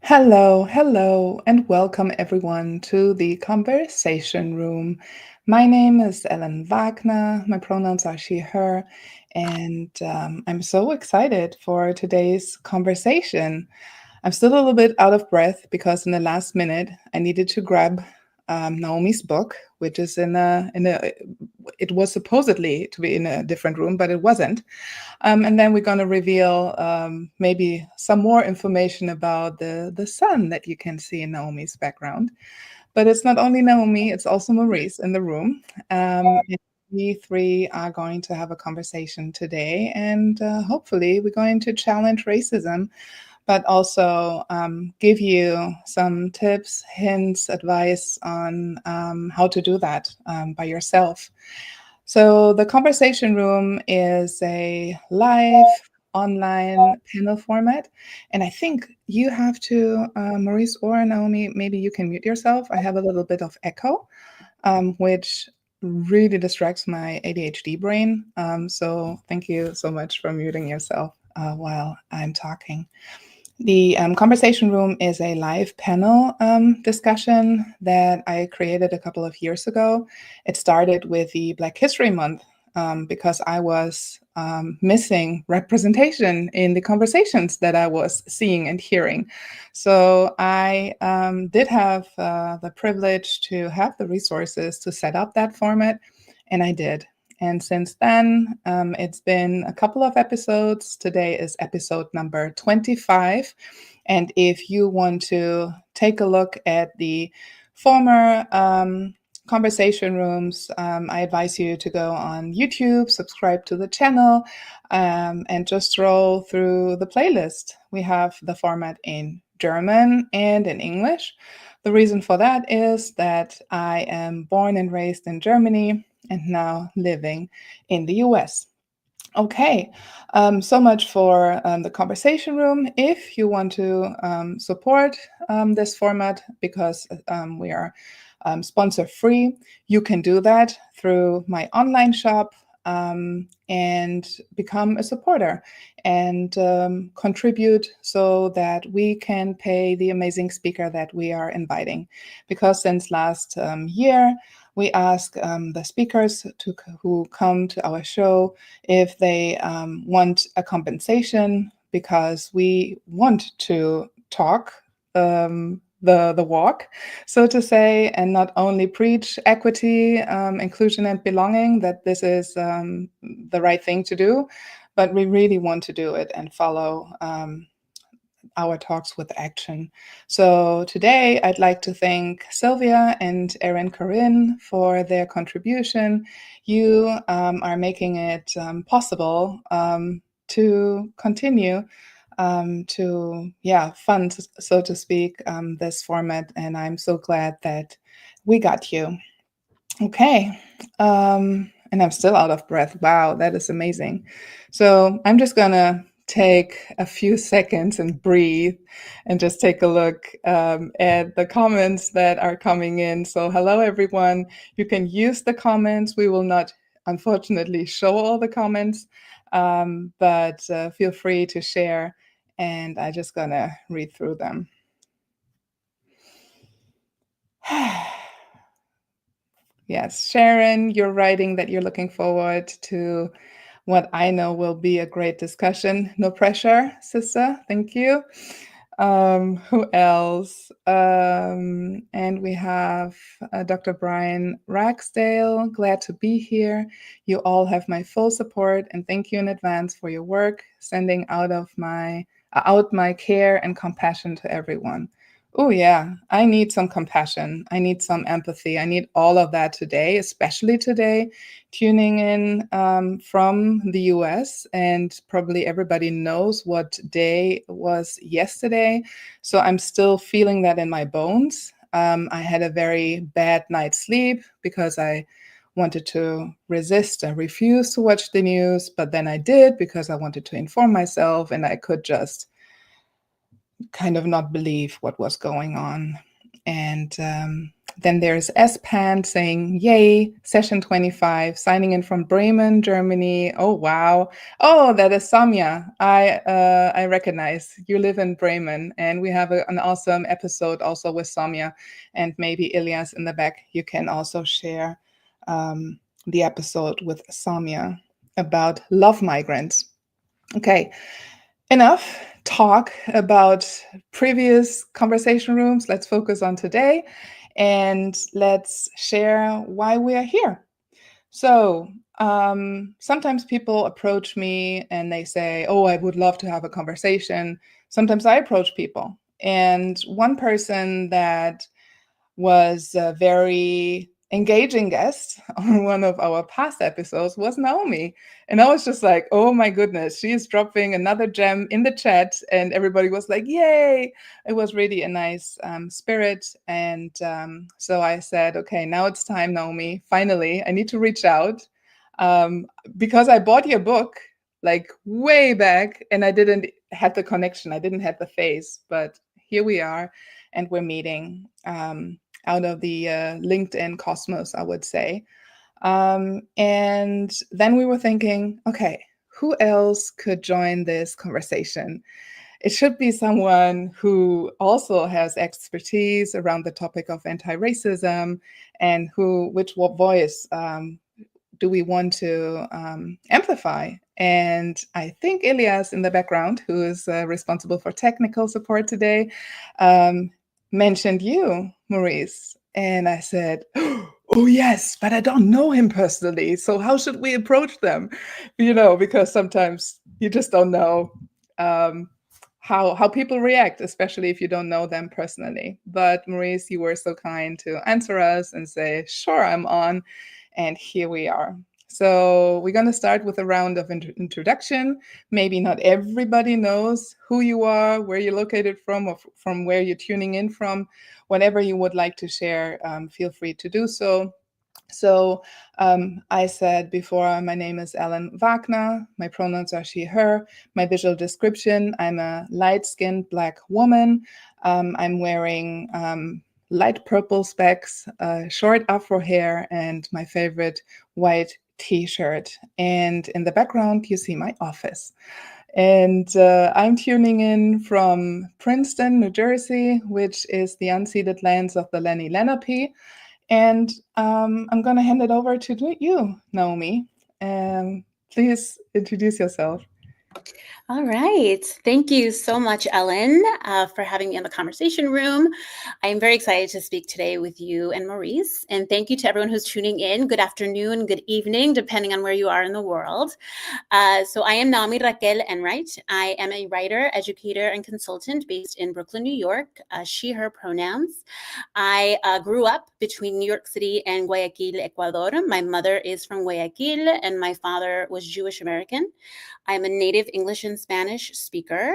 Hello, and welcome everyone to the conversation room. My name is Ellen Wagner. My pronouns are she, her, and I'm so excited for today's conversation. I'm still a little bit out of breath because in the last minute I needed to grab Naomi's book, which is in a. It was supposedly to be in a different room, but it wasn't. And then we're going to reveal maybe some more information about the sun that you can see in Naomi's background. But it's not only Naomi, it's also Maurice in the room. And we three are going to have a conversation today, and hopefully, we're going to challenge racism, but also give you some tips, hints, advice on how to do that by yourself. So the conversation room is a live online panel format. And I think you have to, Maurice or Naomi, maybe you can mute yourself. I have a little bit of echo, which really distracts my ADHD brain. So thank you so much for muting yourself while I'm talking. The conversation room is a live panel discussion that I created a couple of years ago. It started with the Black History Month because I was missing representation in the conversations that I was seeing and hearing. So I did have the privilege to have the resources to set up that format, and I did. And since then, it's been a couple of episodes. Today is episode number 25. And if you want to take a look at the former conversation rooms, I advise you to go on YouTube, subscribe to the channel, and just scroll through the playlist. We have the format in German and in English. The reason for that is that I am born and raised in Germany and now living in the US. Okay, so much for the conversation room. If you want to support this format because we are sponsor free, you can do that through my online shop and become a supporter and contribute so that we can pay the amazing speaker that we are inviting. Because since last year, we ask the speakers who come to our show if they want a compensation because we want to talk the walk, so to say, and not only preach equity, inclusion, and belonging, that this is the right thing to do, but we really want to do it and follow our talks with action. So today I'd like to thank Sylvia and Erin Corinne for their contribution. You are making it possible to continue to fund, so to speak, this format, and I'm so glad that we got you. Okay. And I'm still out of breath. Wow, that is amazing. So I'm just gonna take a few seconds and breathe and just take a look at the comments that are coming in. So hello, everyone. You can use the comments. We will not, unfortunately, show all the comments, but feel free to share. And I'm just gonna read through them. Yes, Sharon, you're writing that you're looking forward to what I know will be a great discussion. No pressure, sister. Thank you. Who else? And we have Dr. Brian Ragsdale. Glad to be here. You all have my full support, and thank you in advance for your work, sending out my care and compassion to everyone. Oh, yeah, I need some compassion. I need some empathy. I need all of that today, especially today, tuning in from the US. And probably everybody knows what day was yesterday. So I'm still feeling that in my bones. I had a very bad night's sleep because I wanted to resist. I refused to watch the news, but then I did because I wanted to inform myself and I could just kind of not believe what was going on. And Then there's S-Pan saying, yay, session 25, signing in from Bremen, Germany. Oh, wow. Oh, that is Samia. I recognize you live in Bremen, and we have an awesome episode also with Samia. And maybe Ilias in the back, you can also share the episode with Samia about love migrants. Okay, enough talk about previous conversation rooms. Let's focus on today and let's share why we are here. So, sometimes people approach me and they say, oh, I would love to have a conversation. Sometimes I approach people. And one person that was a very engaging guest on one of our past episodes was Naomi. And I was just like, oh my goodness, she is dropping another gem in the chat. And everybody was like, yay. It was really a nice spirit. And so I said, okay, now it's time, Naomi. Finally, I need to reach out um, because I bought your book like way back and I didn't have the connection. I didn't have the face, but here we are and we're meeting. Out of the LinkedIn cosmos, I would say. And then we were thinking, okay, who else could join this conversation? It should be someone who also has expertise around the topic of anti-racism and which voice do we want to amplify? And I think Ilias in the background, who is responsible for technical support today, mentioned you, Maurice. And I said, oh, yes, but I don't know him personally. So how should we approach them? Because sometimes you just don't know how people react, especially if you don't know them personally. But Maurice, you were so kind to answer us and say, sure, I'm on. And here we are. So we're going to start with a round of introduction. Maybe not everybody knows who you are, where you're located from, or from where you're tuning in from. Whatever you would like to share, feel free to do so. So I said before, my name is Ellen Wagner. My pronouns are she, her. My visual description, I'm a light-skinned Black woman. I'm wearing light purple specs, short afro hair, and my favorite white t-shirt. And in the background, you see my office. And I'm tuning in from Princeton, New Jersey, which is the unceded lands of the Lenni Lenape. And I'm going to hand it over to you, Naomi. Please introduce yourself. All right. Thank you so much, Ellen, for having me on the conversation room. I am very excited to speak today with you and Maurice. And thank you to everyone who's tuning in. Good afternoon, good evening, depending on where you are in the world. So I am Naomi Raquel Enright. I am a writer, educator, and consultant based in Brooklyn, New York, she, her pronouns. I grew up between New York City and Guayaquil, Ecuador. My mother is from Guayaquil and my father was Jewish American. I'm a native English and Spanish speaker.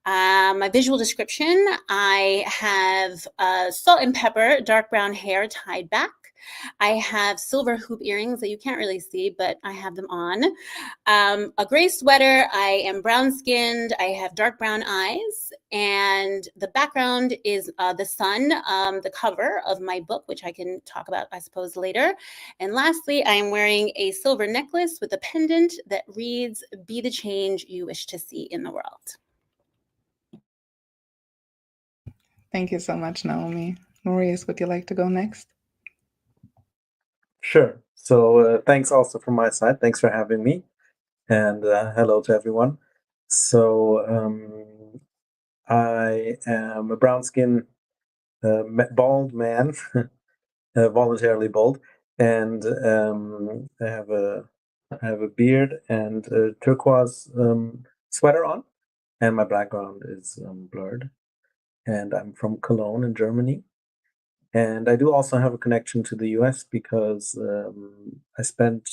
My visual description, I have salt and pepper, dark brown hair tied back. I have silver hoop earrings that you can't really see, but I have them on. A gray sweater. I am brown skinned. I have dark brown eyes. And the background is the sun, the cover of my book, which I can talk about, I suppose, later. And lastly, I am wearing a silver necklace with a pendant that reads, "Be the change you wish to see in the world." Thank you so much, Naomi. Maurice, would you like to go next? Sure. So thanks also from my side. Thanks for having me. And hello to everyone. So I am a brown-skinned, bald man, voluntarily bald, and I have a beard and a turquoise sweater on, and my background is blurred. And I'm from Cologne in Germany. And I do also have a connection to the US because I spent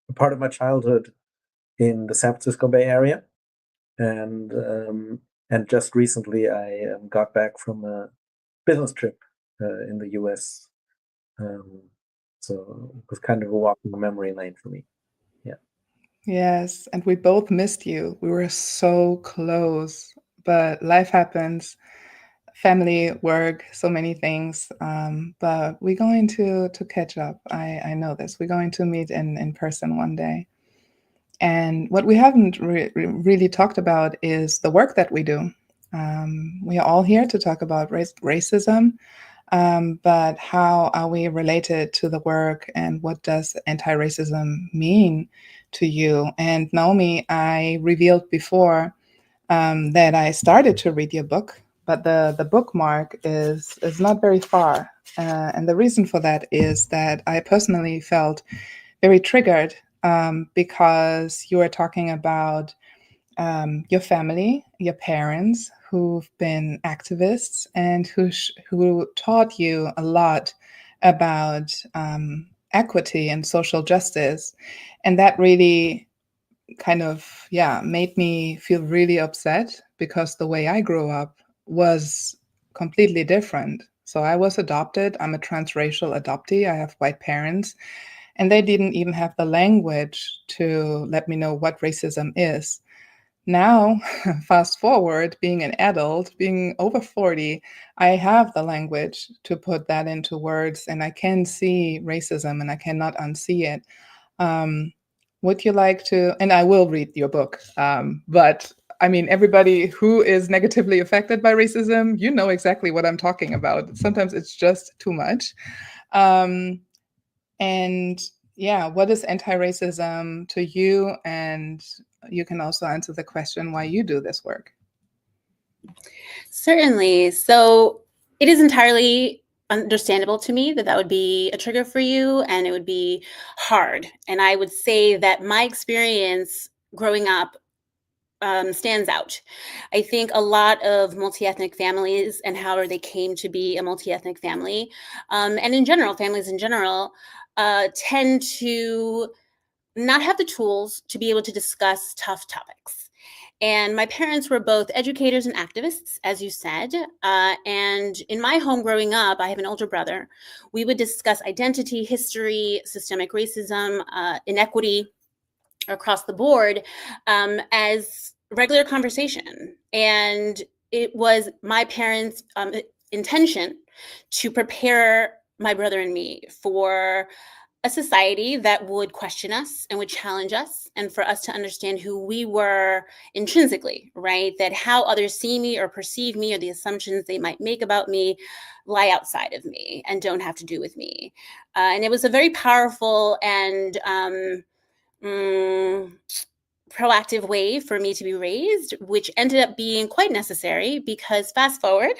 a part of my childhood in the San Francisco Bay Area. And just recently I got back from a business trip in the US. So it was kind of a walk in the memory lane for me. Yeah. Yes, and we both missed you. We were so close, but life happens. family, work, so many things. But we're going to catch up. I know this. We're going to meet in person one day. And what we haven't really talked about is the work that we do. We are all here to talk about racism, but how are we related to the work, and what does anti-racism mean to you? And Naomi, I revealed before that I started to read your book, but the bookmark is not very far. And the reason for that is that I personally felt very triggered because you are talking about your family, your parents who've been activists and who taught you a lot about equity and social justice. And that really kind of, made me feel really upset because the way I grew up was completely different. So I was adopted. I'm a transracial adoptee. I have white parents, and they didn't even have the language to let me know what racism is. Now, fast forward, being an adult, being over 40, I have the language to put that into words, and I can see racism and I cannot unsee it. Um, would you like to? And I will read your book, but I mean, everybody who is negatively affected by racism, you know exactly what I'm talking about. Sometimes it's just too much. Um, and yeah, what is anti-racism to you? And you can also answer the question why you do this work. Certainly. So it is entirely understandable to me that that would be a trigger for you, and it would be hard. And I would say that my experience growing up stands out. I think a lot of multi-ethnic families and how they came to be a multi-ethnic family, and in general, families in general, tend to not have the tools to be able to discuss tough topics. And my parents were both educators and activists, as you said. And in my home growing up, I have an older brother. We would discuss identity, history, systemic racism, inequity across the board as regular conversation. And it was my parents' intention to prepare my brother and me for a society that would question us and would challenge us, and for us to understand who we were intrinsically, right? That how others see me or perceive me, or the assumptions they might make about me, lie outside of me and don't have to do with me. And it was a very powerful and proactive way for me to be raised, which ended up being quite necessary, because fast forward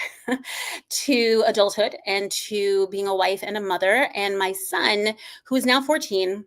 to adulthood and to being a wife and a mother, and my son, who is now 14,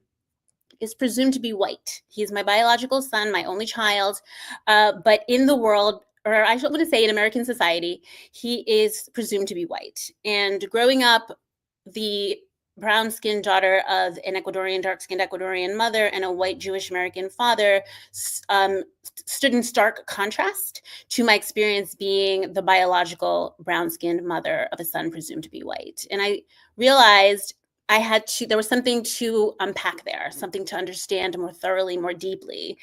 is presumed to be white. He's my biological son, my only child, but in the world, or I would say in American society, he is presumed to be white. And growing up, the brown-skinned daughter of an Ecuadorian, dark-skinned Ecuadorian mother and a white Jewish American father stood in stark contrast to my experience being the biological brown-skinned mother of a son presumed to be white. And I realized there was something to unpack there, something to understand more thoroughly, more deeply.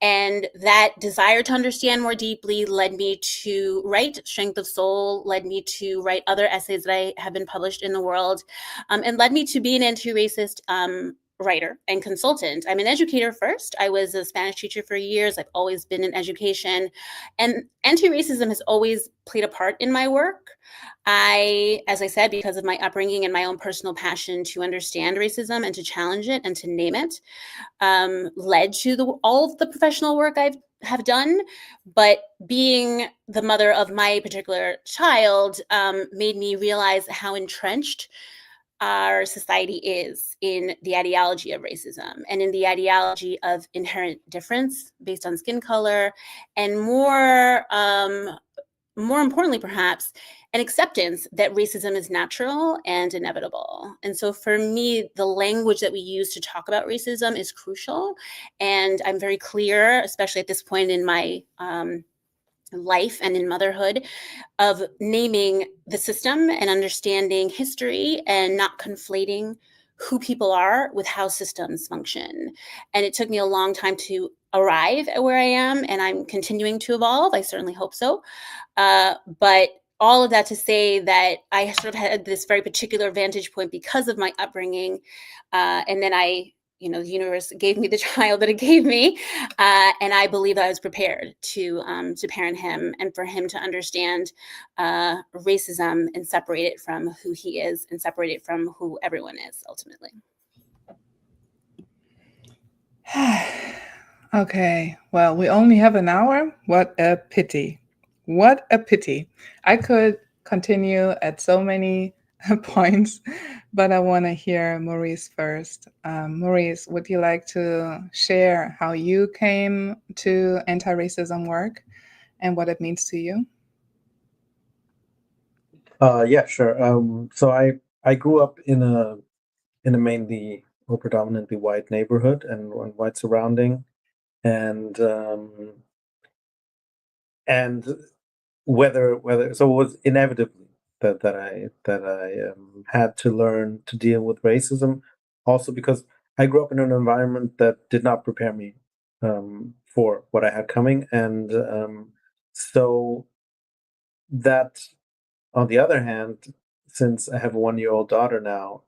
And that desire to understand more deeply led me to write Strength of Soul, led me to write other essays that have been published in the world, and led me to be an anti-racist writer and consultant. I'm an educator first. I was a Spanish teacher for years. I've always been in education, and anti-racism has always played a part in my work. As I said, because of my upbringing and my own personal passion to understand racism and to challenge it and to name it, led to all of the professional work I have done. But being the mother of my particular child made me realize how entrenched our society is in the ideology of racism and in the ideology of inherent difference based on skin color, and more importantly, perhaps, an acceptance that racism is natural and inevitable. And so for me, the language that we use to talk about racism is crucial. And I'm very clear, especially at this point in my life and in motherhood, of naming the system and understanding history and not conflating who people are with how systems function. And it took me a long time to arrive at where I am, and I'm continuing to evolve. I certainly hope so. But all of that to say that I sort of had this very particular vantage point because of my upbringing. And then the universe gave me the child that it gave me. And I believe that I was prepared to parent him and for him to understand racism and separate it from who he is and separate it from who everyone is ultimately. Okay, well, we only have an hour. What a pity. What a pity. I could continue at so many points, but I want to hear Maurice first. Maurice, would you like to share how you came to anti-racism work and what it means to you? Yeah, sure. So I grew up in a mainly or predominantly white neighborhood and white surrounding, and whether so it was inevitably that I had to learn to deal with racism, also because I grew up in an environment that did not prepare me for what I had coming, and so that, on the other hand, since I have a 1-year-old daughter now,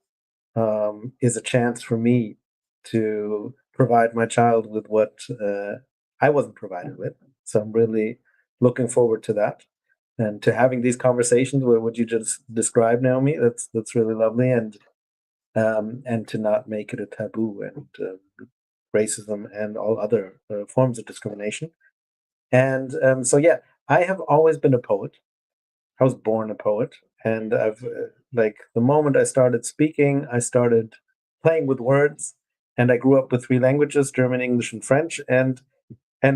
is a chance for me to provide my child with what I wasn't provided with. So I'm really looking forward to that and to having these conversations where what you just described, Naomi. That's really lovely, and to not make it a taboo, and racism and all other forms of discrimination. And so yeah, I have always been a poet. I was born a poet, and I've like the moment I started speaking, I started playing with words, and I grew up with 3 languages: German, English, and French, and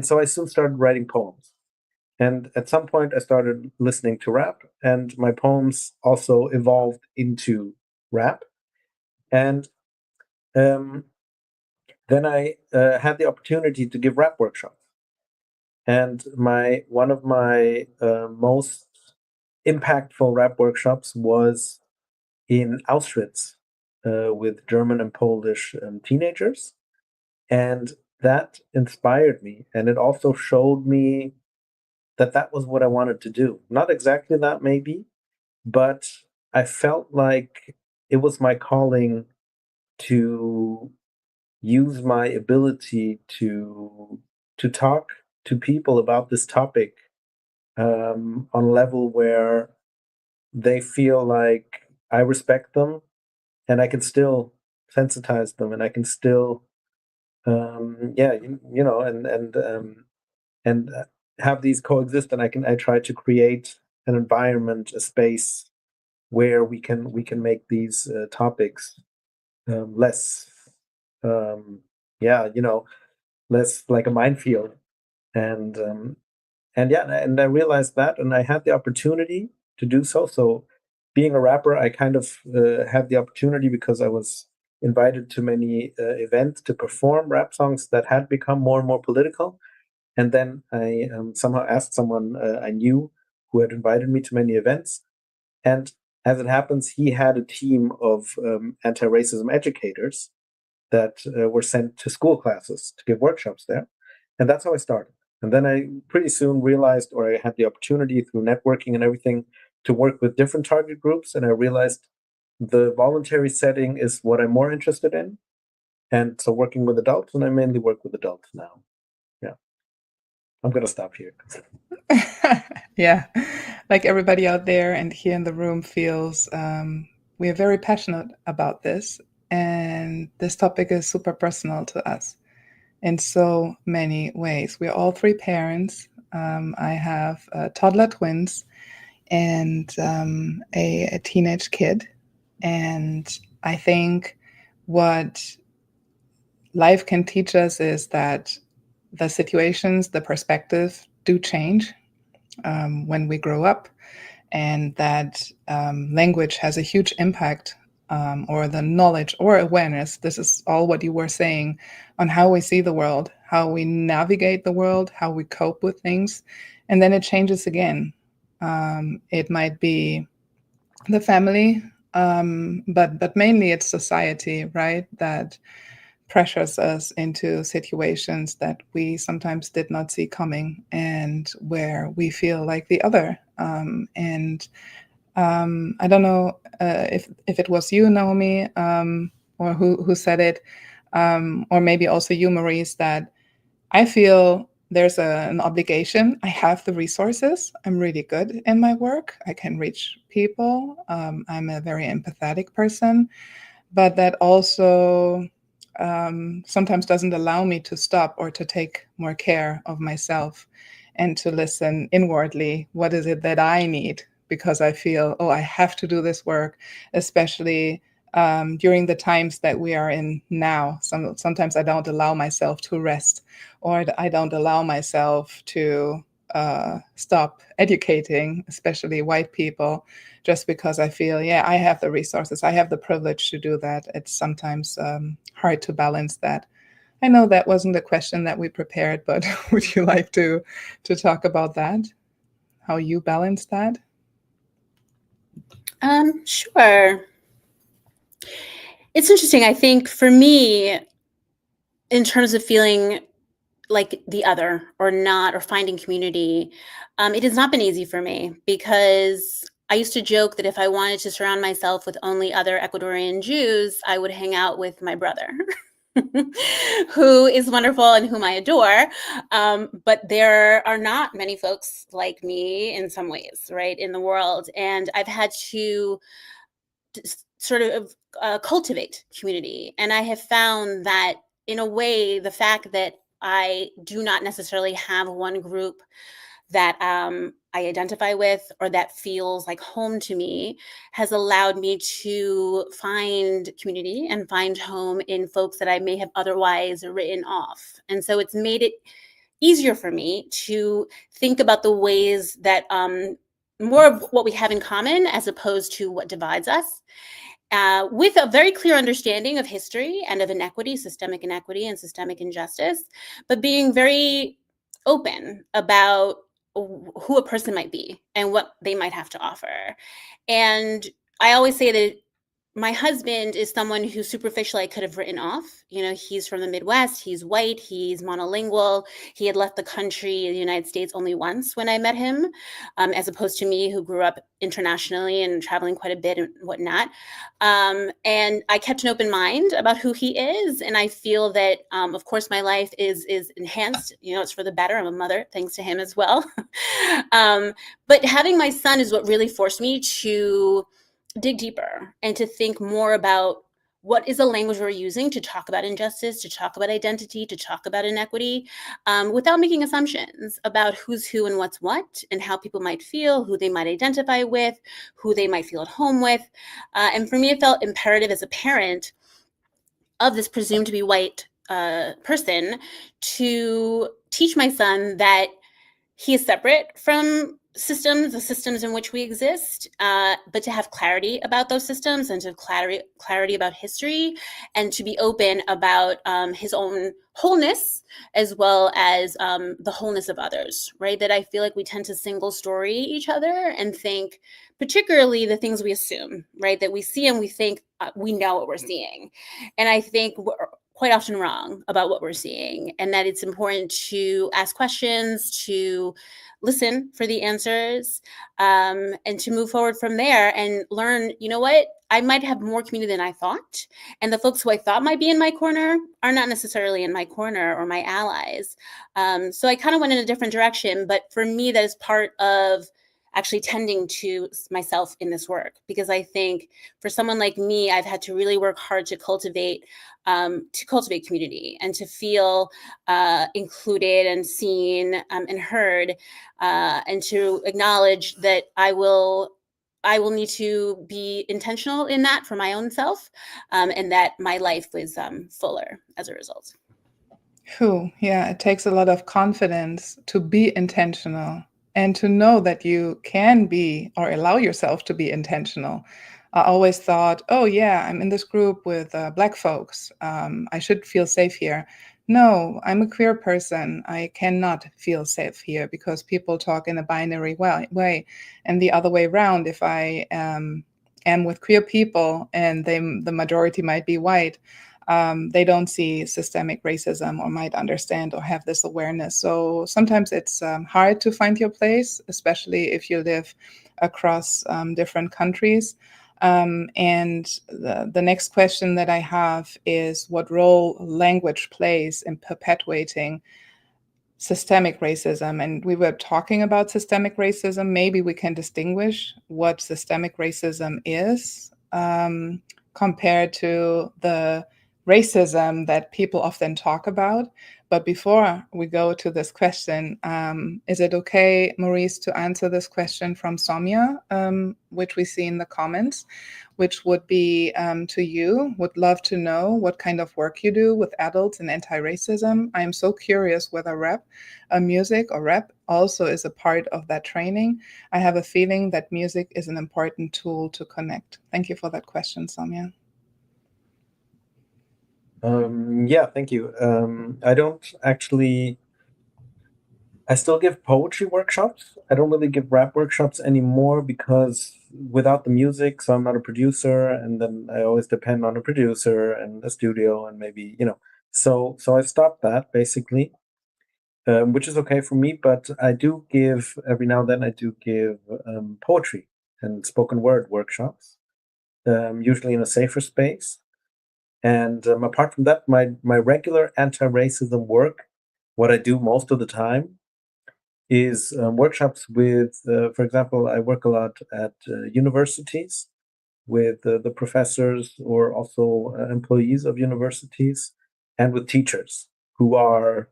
so I soon started writing poems. And at some point, I started listening to rap, and my poems also evolved into rap. And um, then I had the opportunity to give rap workshops. And one of my most impactful rap workshops was in Auschwitz with German and Polish teenagers. And that inspired me. And it also showed me that that was what I wanted to do. Not exactly that, maybe, but I felt like it was my calling to use my ability to talk to people about this topic on a level where they feel like I respect them, and I can still sensitize them, and I can still, and have these coexist. And I try to create an environment, a space where we can make these topics less, um, yeah, less like a minefield. And and I realized that, and I had the opportunity to do so. So, being a rapper, I kind of had the opportunity because I was invited to many events to perform rap songs that had become more and more political. And then I somehow asked someone I knew who had invited me to many events. And as it happens, he had a team of anti-racism educators that were sent to school classes to give workshops there. And that's how I started. And then I pretty soon realized, or I had the opportunity through networking and everything, to work with different target groups. And I realized the voluntary setting is what I'm more interested in. And so working with adults, and I mainly work with adults now. Yeah. I'm going to stop here. Yeah, like everybody out there and here in the room feels we are very passionate about this, and this topic is super personal to us in so many ways. We're all 3 parents. I have toddler twins and a teenage kid. And I think what life can teach us is that the situations, the perspective do change when we grow up, and that language has a huge impact, or the knowledge or awareness. This is all what you were saying on how we see the world, how we navigate the world, how we cope with things. And then it changes again. It might be the family, but mainly it's society, right? That pressures us into situations that we sometimes did not see coming, and where we feel like the other. I don't know if it was you, Naomi, or who said it, or maybe also you, Maurice, that I feel there's an obligation. I have the resources. I'm really good in my work. I can reach people. I'm a very empathetic person, but that also sometimes doesn't allow me to stop or to take more care of myself and to listen inwardly. What is it that I need? Because I feel, oh, I have to do this work, especially during the times that we are in now. Sometimes I don't allow myself to rest, or I don't allow myself to stop educating, especially white people, just because I feel, yeah, I have the resources, I have the privilege to do that. It's sometimes hard to balance that. I know that wasn't the question that we prepared, but would you like to talk about that? How you balance that? Sure. It's interesting. I think for me, in terms of feeling like the other or not, or finding community, it has not been easy for me, because I used to joke that if I wanted to surround myself with only other Ecuadorian Jews, I would hang out with my brother, who is wonderful and whom I adore. But there are not many folks like me in some ways, right, in the world. And I've had to sort of cultivate community. And I have found that, in a way, the fact that I do not necessarily have one group that I identify with or that feels like home to me has allowed me to find community and find home in folks that I may have otherwise written off. And so it's made it easier for me to think about the ways that more of what we have in common as opposed to what divides us. With a very clear understanding of history and of inequity, systemic inequity and systemic injustice, but being very open about who a person might be and what they might have to offer. And I always say that my husband is someone who superficially I could have written off. You know, he's from the Midwest, he's white, he's monolingual. He had left the country, the United States, only once when I met him, as opposed to me, who grew up internationally and traveling quite a bit and whatnot. And I kept an open mind about who he is. And I feel that, of course, my life is enhanced. You know, it's for the better. I'm a mother, thanks to him as well. But having my son is what really forced me to dig deeper and to think more about what is the language we're using to talk about injustice, to talk about identity, to talk about inequity, without making assumptions about who's who and what's what, and how people might feel, who they might identify with, who they might feel at home with. And for me, it felt imperative as a parent of this presumed to be white person to teach my son that he is separate from the systems in which we exist, but to have clarity about those systems and to have clarity about history, and to be open about his own wholeness as well as the wholeness of others, right? That I feel like we tend to single story each other and think, particularly the things we assume, right? That we see and we think we know what we're seeing. And I think we're quite often wrong about what we're seeing, and that it's important to ask questions, to listen for the answers, and to move forward from there and learn, you know what, I might have more community than I thought. And the folks who I thought might be in my corner are not necessarily in my corner or my allies. So I kind of went in a different direction. But for me, that is part of actually tending to myself in this work, because I think for someone like me, I've had to really work hard to cultivate community and to feel included and seen and heard, and to acknowledge that I will need to be intentional in that for my own self, and that my life was fuller as a result. Yeah, it takes a lot of confidence to be intentional and to know that you can be or allow yourself to be intentional. I always thought, oh, yeah, I'm in this group with Black folks. I should feel safe here. No, I'm a queer person. I cannot feel safe here because people talk in a binary way. And the other way around, if I am with queer people and the majority might be white, they don't see systemic racism or might understand or have this awareness. So sometimes it's hard to find your place, especially if you live across different countries. And the next question that I have is what role language plays in perpetuating systemic racism. And we were talking about systemic racism. Maybe we can distinguish what systemic racism is compared to the racism that people often talk about. But before we go to this question, is it okay, Maurice, to answer this question from Soumya, which we see in the comments, which would be to you? Would love to know what kind of work you do with adults in anti-racism. I am so curious whether music or rap also is a part of that training. I have a feeling that music is an important tool to connect. Thank you for that question, Soumya. Yeah, thank you. I don't actually. I still give poetry workshops. I don't really give rap workshops anymore because without the music, so I'm not a producer, and then I always depend on a producer and a studio, and maybe So I stopped that basically, which is okay for me. But I do give every now and then. I do give poetry and spoken word workshops, usually in a safer space. And apart from that, my regular anti-racism work, what I do most of the time, is workshops with, for example, I work a lot at universities with the professors or also employees of universities and with teachers who are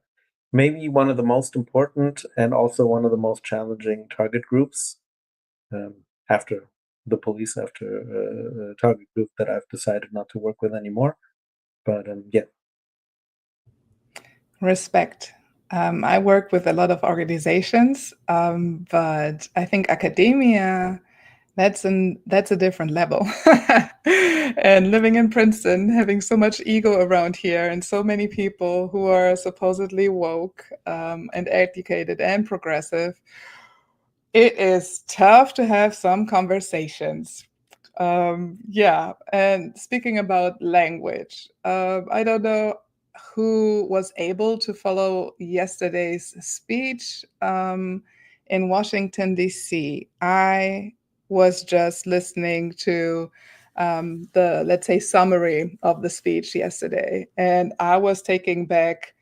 maybe one of the most important and also one of the most challenging target groups after the police, after a target group that I've decided not to work with anymore. But yeah. Respect. I work with a lot of organizations, but I think academia, that's a different level. And living in Princeton, having so much ego around here and so many people who are supposedly woke and educated and progressive, it is tough to have some conversations. Yeah, and speaking about language, I don't know who was able to follow yesterday's speech in Washington, D.C. I was just listening to the, let's say, summary of the speech yesterday, and I was taking back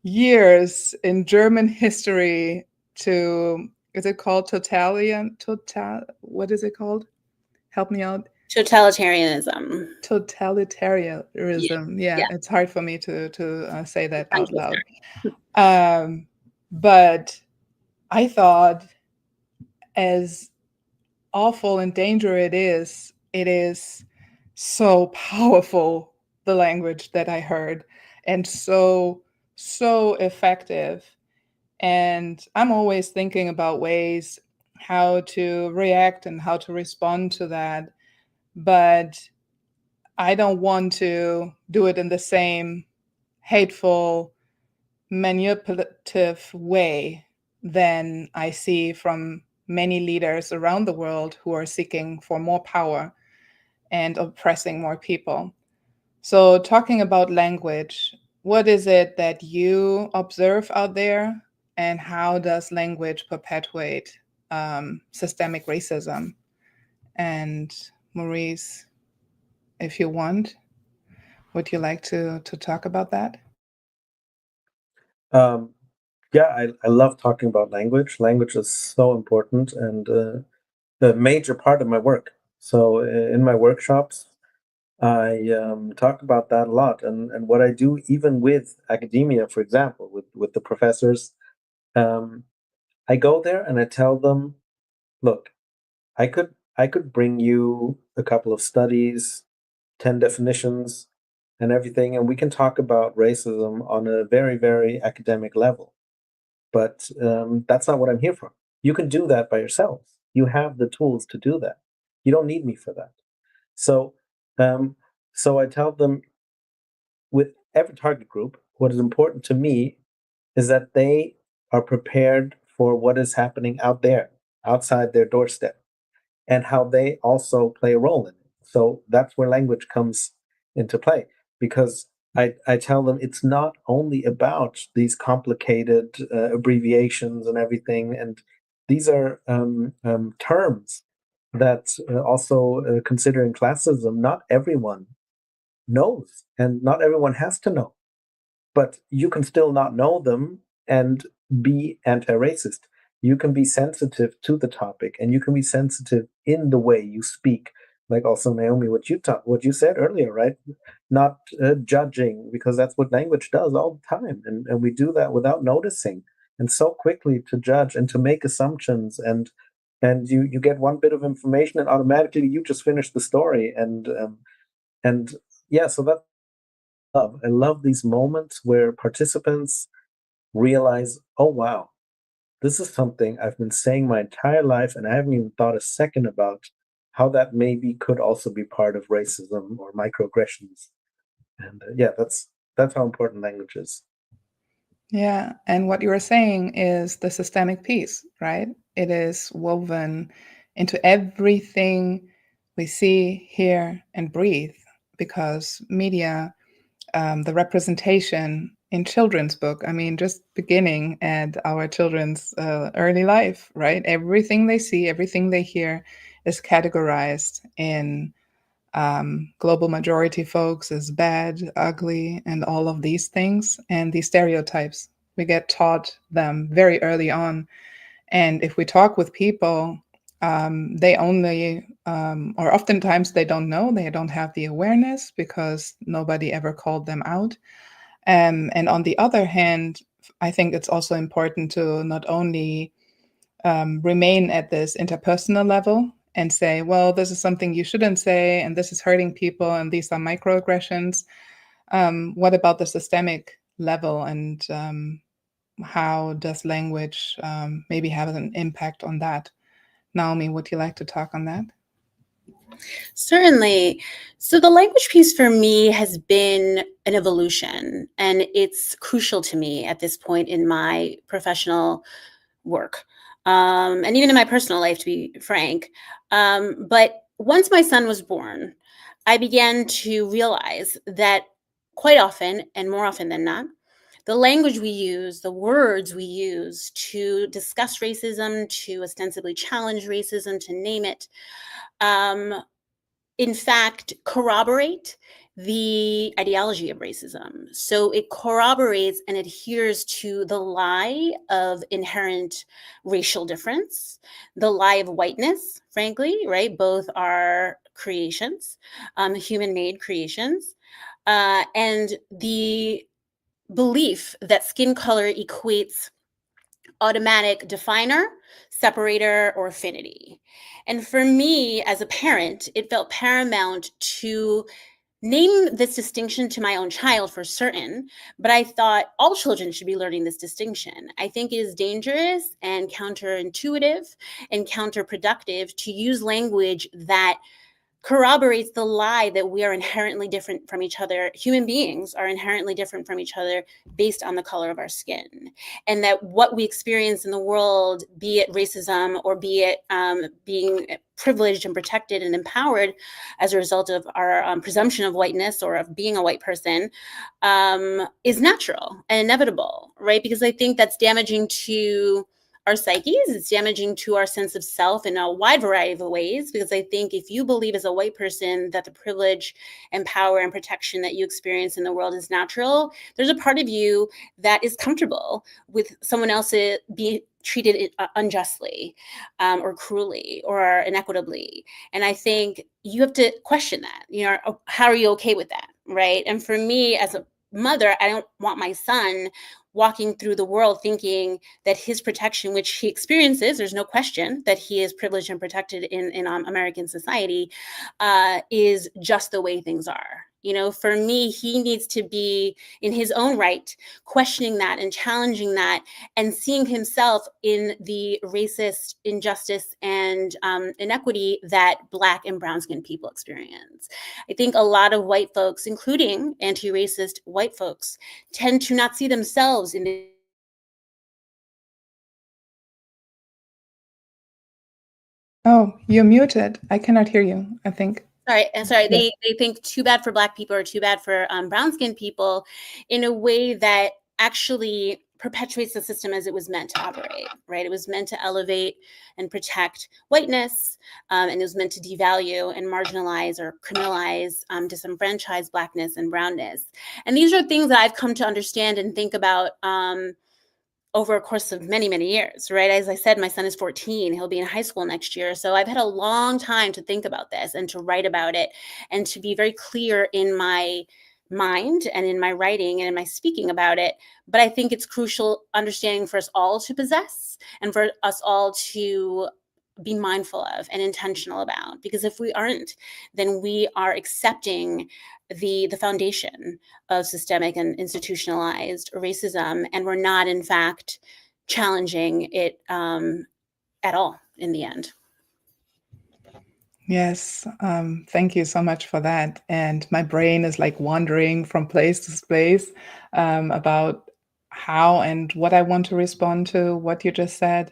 years in German history to, is it called what is it called? Help me out. Totalitarianism. Totalitarianism. Yeah, Yeah. it's hard for me to say that out loud. But I thought, as awful and dangerous it is so powerful, the language that I heard, and so effective. And I'm always thinking about ways how to react and how to respond to that. But I don't want to do it in the same hateful, manipulative way than I see from many leaders around the world who are seeking for more power and oppressing more people. So, talking about language, what is it that you observe out there, and how does language perpetuate systemic racism? And Maurice, if you want, would you like to talk about that? Yeah, I love talking about language. Language is so important and a major part of my work. So in my workshops, I talk about that a lot. And what I do, even with academia, for example, with the professors, I go there and I tell them, look, I could bring you a couple of studies, 10 definitions, and everything, and we can talk about racism on a very, very academic level. But that's not what I'm here for. You can do that by yourselves. You have the tools to do that. You don't need me for that. So, um, so I tell them, with every target group, what is important to me is that they are prepared for what is happening out there, outside their doorstep, and how they also play a role in it. So that's where language comes into play. because I tell them it's not only about these complicated abbreviations and everything, and these are terms that also considering classism, not everyone knows, and not everyone has to know. But you can still not know them and be anti-racist. You can be sensitive to the topic, and you can be sensitive in the way you speak. Like also Naomi, what you said earlier, right? Not judging, because that's what language does all the time, and we do that without noticing, and so quickly to judge and to make assumptions, and you get one bit of information and automatically you just finish the story, and yeah, so that I love these moments where participants realize, oh wow, this is something I've been saying my entire life and I haven't even thought a second about how that maybe could also be part of racism or microaggressions. And yeah, that's how important language is. Yeah, and what you were saying is the systemic piece, right? It is woven into everything we see, hear, and breathe because media, the representation in children's book, I mean, just beginning at our children's early life, right? Everything they see, everything they hear is categorized in global majority folks as bad, ugly, and all of these things, and these stereotypes. We get taught them very early on. And if we talk with people, they only, or oftentimes they don't know, they don't have the awareness because nobody ever called them out. And on the other hand, I think it's also important to not only remain at this interpersonal level and say, well, this is something you shouldn't say, and this is hurting people, and these are microaggressions. What about the systemic level, and how does language maybe have an impact on that? Naomi, would you like to talk on that? Certainly. So the language piece for me has been an evolution, and it's crucial to me at this point in my professional work, and even in my personal life, to be frank. But once my son was born, I began to realize that quite often, and more often than not, the language we use, the words we use to discuss racism, to ostensibly challenge racism, to name it, um, in fact, corroborate the ideology of racism. So it corroborates and adheres to the lie of inherent racial difference, the lie of whiteness, frankly, right? Both are creations, human-made creations, and the belief that skin color equates automatic definer, separator, or affinity. And for me as a parent, it felt paramount to name this distinction to my own child for certain, but I thought all children should be learning this distinction. I think it is dangerous and counterintuitive and counterproductive to use language that corroborates the lie that we are inherently different from each other. Human beings are inherently different from each other based on the color of our skin. And that what we experience in the world, be it racism or be it being privileged and protected and empowered as a result of our presumption of whiteness or of being a white person, is natural and inevitable, right? Because I think that's damaging to our psyches. It's damaging to our sense of self in a wide variety of ways, because I think if you believe as a white person that the privilege and power and protection that you experience in the world is natural, there's a part of you that is comfortable with someone else be treated unjustly or cruelly or inequitably. And I think you have to question that. You know, how are you okay with that, right? And for me as a mother, I don't want my son walking through the world thinking that his protection, which he experiences, there's no question that he is privileged and protected in American society, is just the way things are. You know, for me, he needs to be in his own right, questioning that and challenging that and seeing himself in the racist injustice and inequity that Black and brown skinned people experience. I think a lot of white folks, including anti-racist white folks, tend to not see themselves in the Oh, you're muted. I cannot hear you, I think. Sorry. They think too bad for Black people or too bad for brown-skinned people in a way that actually perpetuates the system as it was meant to operate, right? It was meant to elevate and protect whiteness, and it was meant to devalue and marginalize or criminalize disenfranchised Blackness and brownness. And these are things that I've come to understand and think about over a course of many, many years, right? As I said, my son is 14. He'll be in high school next year. So I've had a long time to think about this and to write about it and to be very clear in my mind and in my writing and in my speaking about it. But I think it's crucial understanding for us all to possess and for us all to be mindful of and intentional about, because if we aren't, then we are accepting the foundation of systemic and institutionalized racism, and we're not in fact challenging it at all in the end. Yes, thank you so much for that. And my brain is like wandering from place to space about how and what I want to respond to what you just said.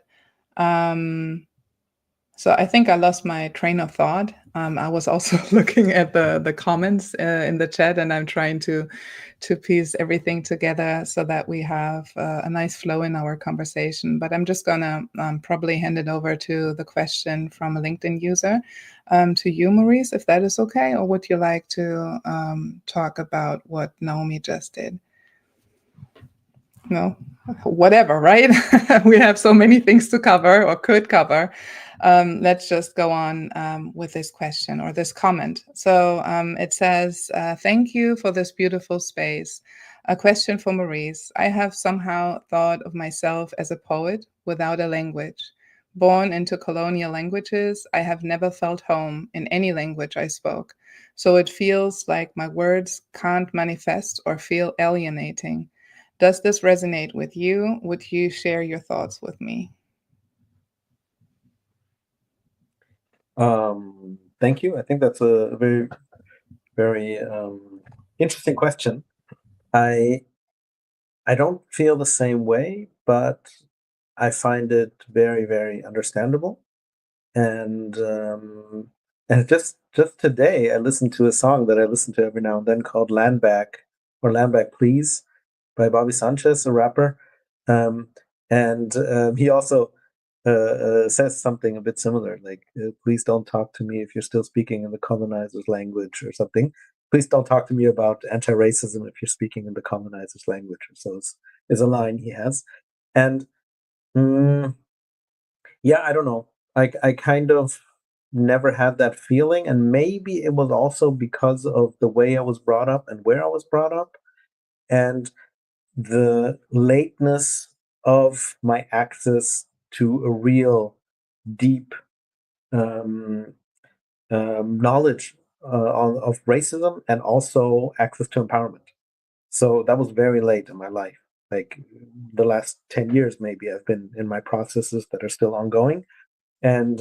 So I think I lost my train of thought. I was also looking at the comments in the chat, and I'm trying to piece everything together so that we have a nice flow in our conversation. But I'm just gonna probably hand it over to the question from a LinkedIn user to you, Maurice, if that is okay, or would you like to talk about what Naomi just did? No, whatever, right? We have so many things to cover or could cover. Let's just go on with this question or this comment. So it says, thank you for this beautiful space. A question for Maurice. I have somehow thought of myself as a poet without a language. Born into colonial languages, I have never felt home in any language I spoke. So it feels like my words can't manifest or feel alienating. Does this resonate with you? Would you share your thoughts with me? Thank you. I think that's a very, very interesting question. I don't feel the same way, but I find it very, very understandable. And just today, I listened to a song that I listen to every now and then called "Land Back" or "Land Back Please" by Bobby Sanchez, a rapper. And he also says something a bit similar, like "Please don't talk to me if you're still speaking in the colonizer's language" or something. "Please don't talk to me about anti-racism if you're speaking in the colonizer's language." So is a line he has, and yeah, I don't know. I kind of never had that feeling, and maybe it was also because of the way I was brought up and where I was brought up, and the lateness of my access to a real deep knowledge of racism and also access to empowerment. So that was very late in my life. Like the last 10 years, maybe I've been in my processes that are still ongoing. And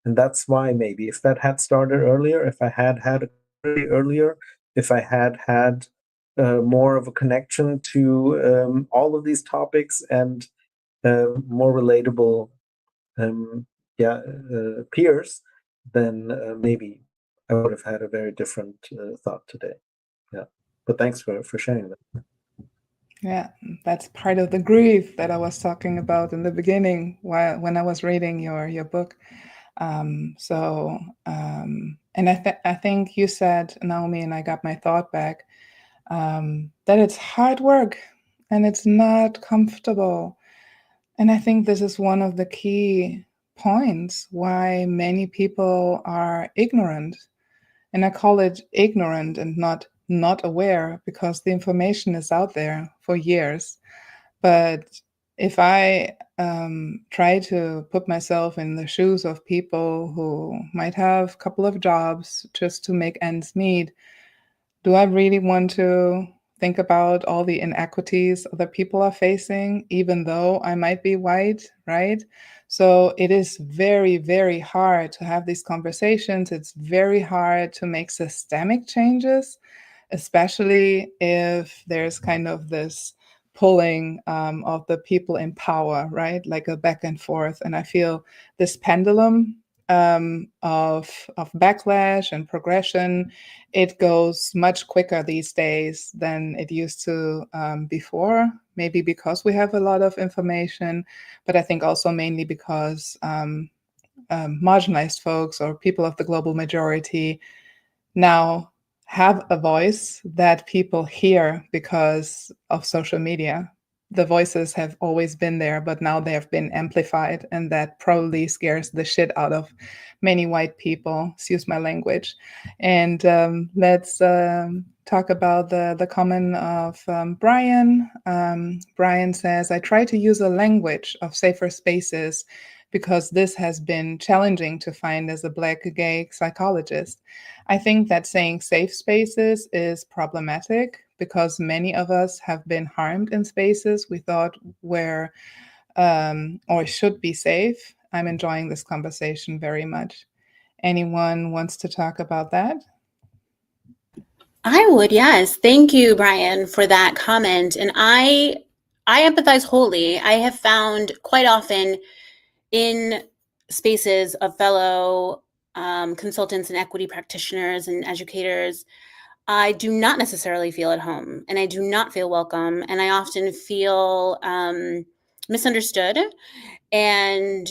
that's why maybe if that had started earlier, if I had had a community earlier, if I had more of a connection to all of these topics and more relatable peers, then maybe I would have had a very different thought today. Yeah, but thanks for sharing that. Yeah, that's part of the grief that I was talking about in the beginning when I was reading your book. And I think you said, Naomi, and I got my thought back, that it's hard work and it's not comfortable. And I think this is one of the key points why many people are ignorant. And I call it ignorant and not aware because the information is out there for years. But if I try to put myself in the shoes of people who might have a couple of jobs just to make ends meet, do I really want to think about all the inequities other people are facing, even though I might be white, right? So it is very, very hard to have these conversations. It's very hard to make systemic changes, especially if there's kind of this pulling of the people in power, right? Like a back and forth. And I feel this pendulum of backlash and progression, it goes much quicker these days than it used to before. Maybe because we have a lot of information, but I think also mainly because marginalized folks or people of the global majority now have a voice that people hear because of social media. The voices have always been there, but now they have been amplified, and that probably scares the shit out of many white people. Excuse my language. And let's talk about the comment of Brian. Brian says, I try to use a language of safer spaces because this has been challenging to find as a Black gay psychologist. I think that saying safe spaces is problematic because many of us have been harmed in spaces we thought were or should be safe. I'm enjoying this conversation very much. Anyone wants to talk about that? I would, yes. Thank you, Brian, for that comment. And I empathize wholly. I have found quite often in spaces of fellow consultants and equity practitioners and educators, I do not necessarily feel at home, and I do not feel welcome, and I often feel misunderstood and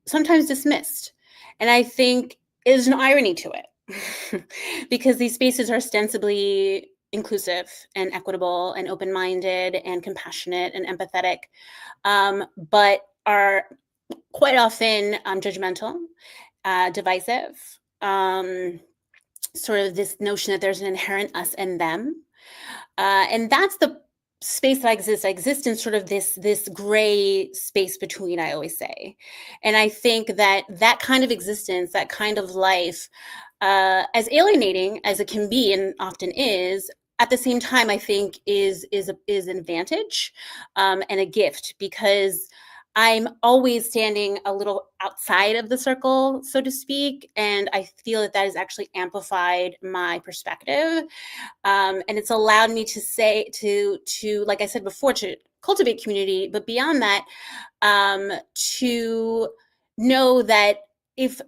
sometimes dismissed. And I think there's an irony to it because these spaces are ostensibly inclusive and equitable and open-minded and compassionate and empathetic, but are quite often judgmental, divisive, sort of this notion that there's an inherent us and them. And that's the space that I exist in sort of this gray space between, I always say. And I think that that kind of existence, that kind of life, as alienating as it can be and often is, at the same time, I think is an advantage and a gift, because I'm always standing a little outside of the circle, so to speak, and I feel that that has actually amplified my perspective, and it's allowed me to say to like I said before, to cultivate community, but beyond that, to know that if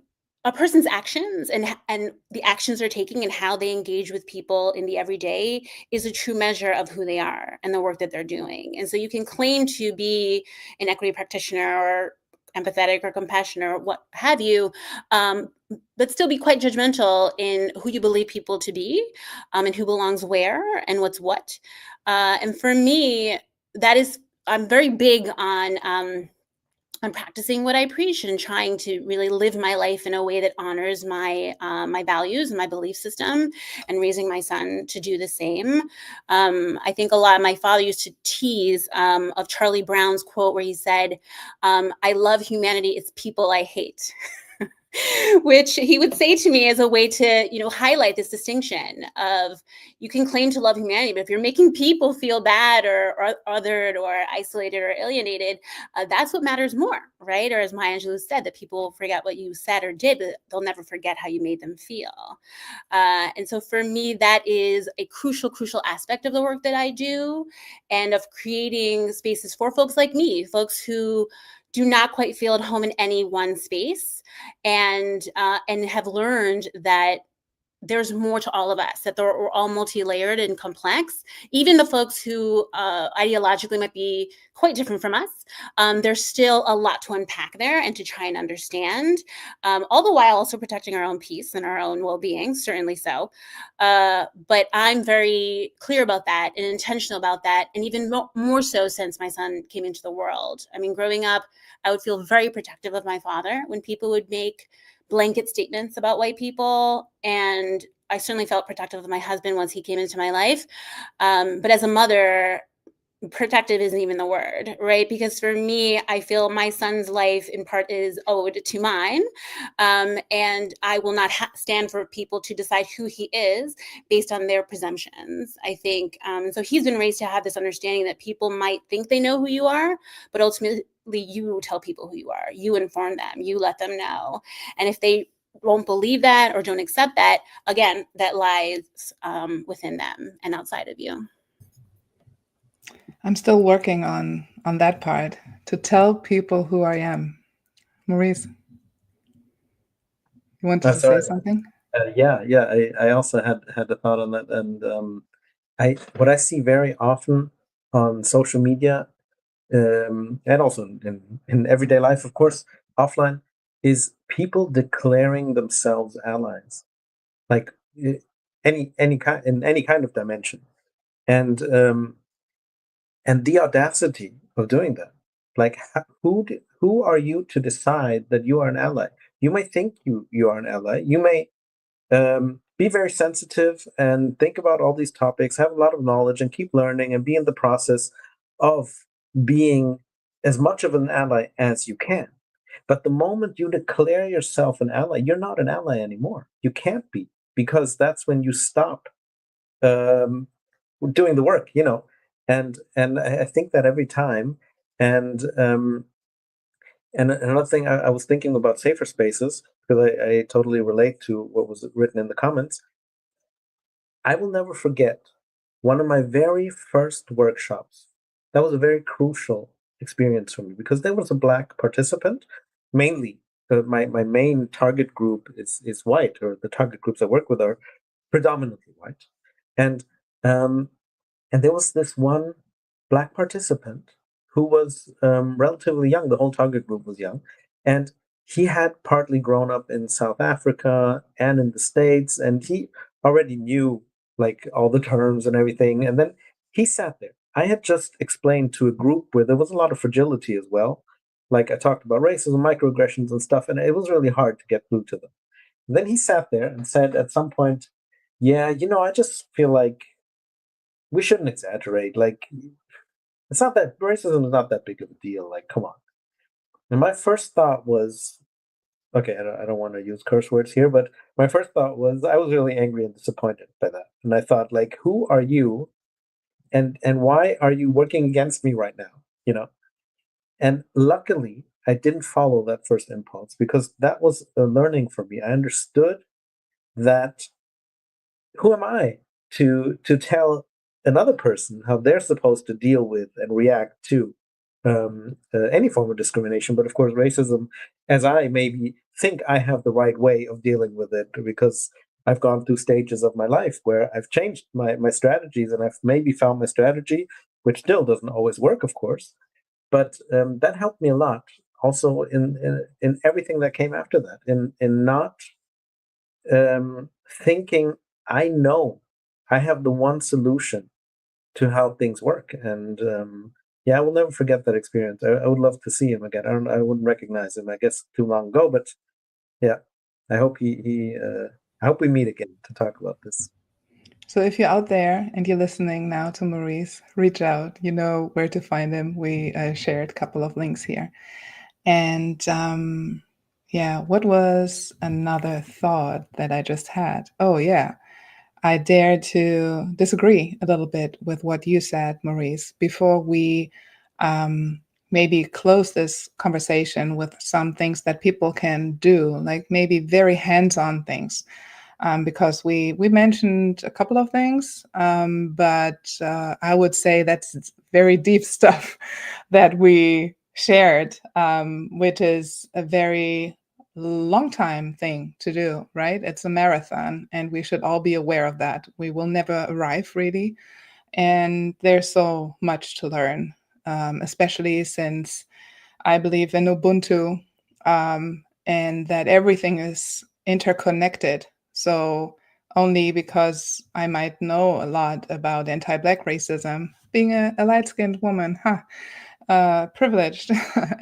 a person's actions and the actions they're taking and how they engage with people in the everyday is a true measure of who they are and the work that they're doing. And so you can claim to be an equity practitioner or empathetic or compassionate or what have you, but still be quite judgmental in who you believe people to be, and who belongs where and what's what. And for me, that is, I'm very big on practicing what I preach and trying to really live my life in a way that honors my my values and my belief system, and raising my son to do the same. I think a lot, my father used to tease of Charlie Brown's quote where he said, I love humanity, it's people I hate. Which he would say to me as a way to, highlight this distinction of, you can claim to love humanity, but if you're making people feel bad or othered or isolated or alienated, that's what matters more, right? Or as Maya Angelou said, that people forget what you said or did, but they'll never forget how you made them feel. And so for me, that is a crucial aspect of the work that I do, and of creating spaces for folks like me, folks who do not quite feel at home in any one space, and have learned that there's more to all of us, that we're all multi-layered and complex. Even the folks who ideologically might be quite different from us, there's still a lot to unpack there and to try and understand, all the while also protecting our own peace and our own well-being, certainly so. But I'm very clear about that and intentional about that, and even more so since my son came into the world. I mean, growing up, I would feel very protective of my father when people would make blanket statements about white people, and I certainly felt protective of my husband once he came into my life. But as a mother, protective isn't even the word, right? Because for me, I feel my son's life in part is owed to mine, and I will not stand for people to decide who he is based on their presumptions, I think. So he's been raised to have this understanding that people might think they know who you are, but ultimately you tell people who you are, you inform them, you let them know. And if they won't believe that or don't accept that, again, that lies within them and outside of you. I'm still working on that part, to tell people who I am. Maurice? You wanted to say Sorry. something? Yeah. I also had a thought on that, and what I see very often on social media, and also in everyday life, of course, offline, is people declaring themselves allies, like any kind in any kind of dimension, and the audacity of doing that. Like, who are you to decide that you are an ally? You may think you are an ally. You may be very sensitive and think about all these topics, have a lot of knowledge, and keep learning and be in the process of being as much of an ally as you can. But the moment you declare yourself an ally, you're not an ally anymore. You can't be, because that's when you stop um, doing the work, And I think that every time, and another thing I was thinking about safer spaces, because I totally relate to what was written in the comments. I will never forget one of my very first workshops. That was a very crucial experience for me because there was a Black participant. Mainly, my main target group is white, or the target groups I work with are predominantly white, and um, and there was this one Black participant who was relatively young. The whole target group was young, and he had partly grown up in South Africa and in the States, and he already knew like all the terms and everything. And then he sat there. I had just explained to a group where there was a lot of fragility as well. Like, I talked about racism, microaggressions, and stuff, and it was really hard to get through to them. And then he sat there and said at some point, "Yeah, I just feel like we shouldn't exaggerate. Like, it's not that racism is not that big of a deal. Like, come on." And my first thought was, okay, I don't want to use curse words here, but my first thought was I was really angry and disappointed by that. And I thought, like, who are you, and why are you working against me right now? And luckily, I didn't follow that first impulse, because that was a learning for me. I understood that, who am I to tell another person how they're supposed to deal with and react to any form of discrimination, but of course racism, as I maybe think I have the right way of dealing with it, because I've gone through stages of my life where I've changed my strategies, and I've maybe found my strategy, which still doesn't always work, of course, but that helped me a lot. Also, in everything that came after that, in not thinking I know I have the one solution to how things work. And yeah, I will never forget that experience. I would love to see him again. I wouldn't recognize him, I guess, too long ago, but yeah, I hope I hope we meet again to talk about this. So if you're out there and you're listening now to Maurice, reach out. You know where to find him. We shared a couple of links here. And yeah, what was another thought that I just had? Oh, yeah. I dare to disagree a little bit with what you said, Maurice, before we um, maybe close this conversation with some things that people can do, like maybe very hands-on things. Because we mentioned a couple of things, but I would say that's very deep stuff that we shared, which is a very long time thing to do, right? It's a marathon, and we should all be aware of that. We will never arrive, really, and there's so much to learn, especially since I believe in Ubuntu, and that everything is interconnected. So only because I might know a lot about anti-Black racism, being a light-skinned woman, privileged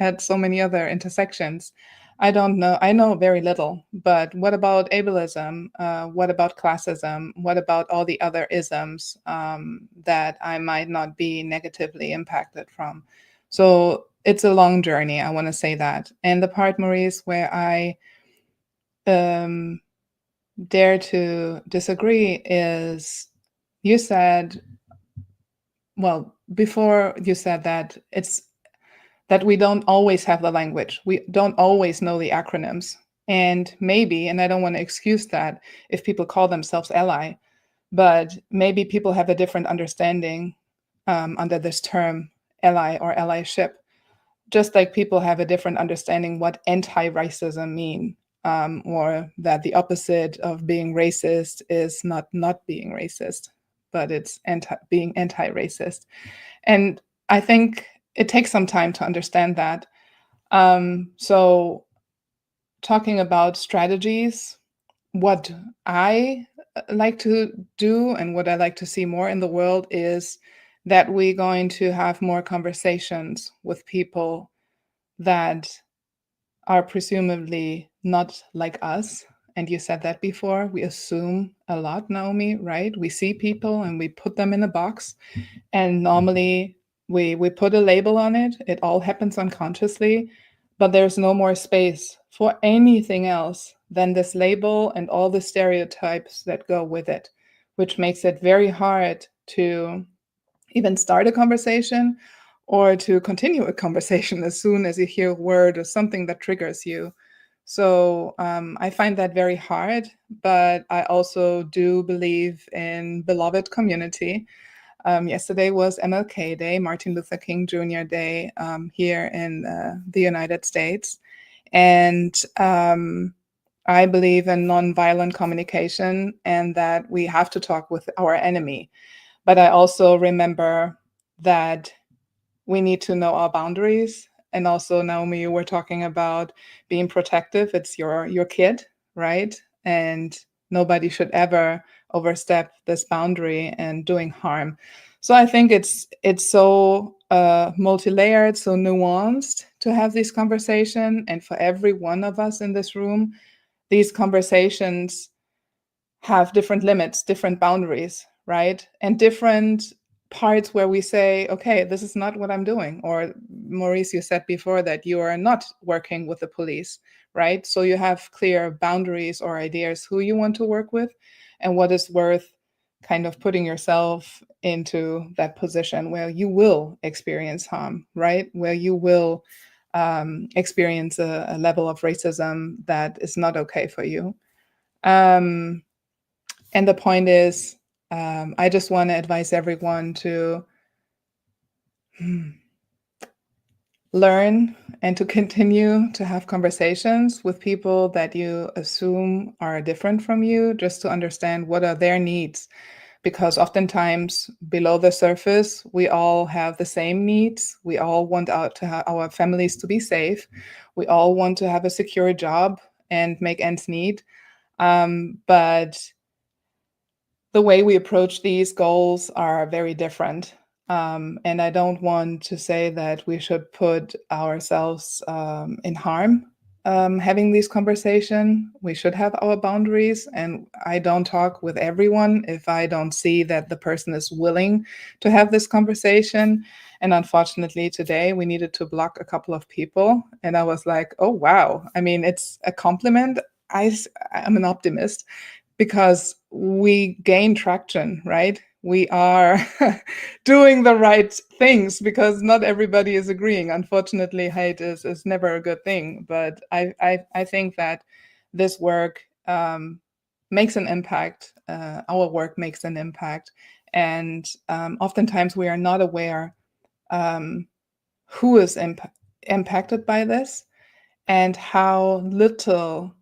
at so many other intersections. I don't know. I know very little. But what about ableism? What about classism? What about all the other isms that I might not be negatively impacted from? So it's a long journey. I want to say that. And the part, Maurice, where I um, dare to disagree is you said, well, before you said that it's that we don't always have the language. We don't always know the acronyms. And maybe, and I don't want to excuse that if people call themselves ally, but maybe people have a different understanding under this term ally or allyship, just like people have a different understanding what anti-racism mean. or that the opposite of being racist is not being racist, but it's being anti-racist. And I think it takes some time to understand that. So talking about strategies, what I like to do and what I like to see more in the world is that we're going to have more conversations with people that are presumably not like us. And you said that before. We assume a lot, Naomi, right? We see people and we put them in a box. And normally we put a label on it. It all happens unconsciously, but there's no more space for anything else than this label and all the stereotypes that go with it, which makes it very hard to even start a conversation or to continue a conversation as soon as you hear a word or something that triggers you. So I find that very hard, but I also do believe in beloved community. Yesterday was MLK Day, Martin Luther King Jr. Day, here in the United States. And I believe in nonviolent communication and that we have to talk with our enemy. But I also remember that we need to know our boundaries. And also, Naomi, you were talking about being protective. It's your kid, right? And nobody should ever overstep this boundary and doing harm. So I think it's so multi-layered, so nuanced to have this conversation. And for every one of us in this room, these conversations have different limits, different boundaries, right? And different parts where we say, okay, this is not what I'm doing. Or Maurice, you said before that you are not working with the police, right? So you have clear boundaries or ideas who you want to work with and what is worth kind of putting yourself into that position where you will experience harm, right? Where you will experience a level of racism that is not okay for you. And the point is, I just want to advise everyone to learn and to continue to have conversations with people that you assume are different from you, just to understand what are their needs. Because oftentimes below the surface, we all have the same needs. We all want our families to be safe. We all want to have a secure job and make ends meet. But the way we approach these goals are very different. And I don't want to say that we should put ourselves in harm having this conversation. We should have our boundaries. And I don't talk with everyone if I don't see that the person is willing to have this conversation. And unfortunately, today we needed to block a couple of people. And I was like, oh, wow. I mean, it's a compliment. I'm an optimist because we gain traction, right? We are doing the right things because not everybody is agreeing. Unfortunately, hate is never a good thing. But I think that this work makes an impact. Our work makes an impact. And oftentimes we are not aware who is impacted by this and how little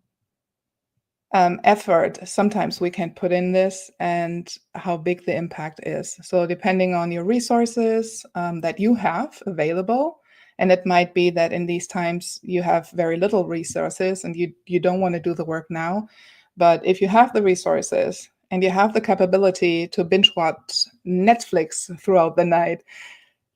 effort sometimes we can put in this and how big the impact is. So depending on your resources that you have available, and it might be that in these times you have very little resources and you don't want to do the work now. But if you have the resources and you have the capability to binge watch Netflix throughout the night,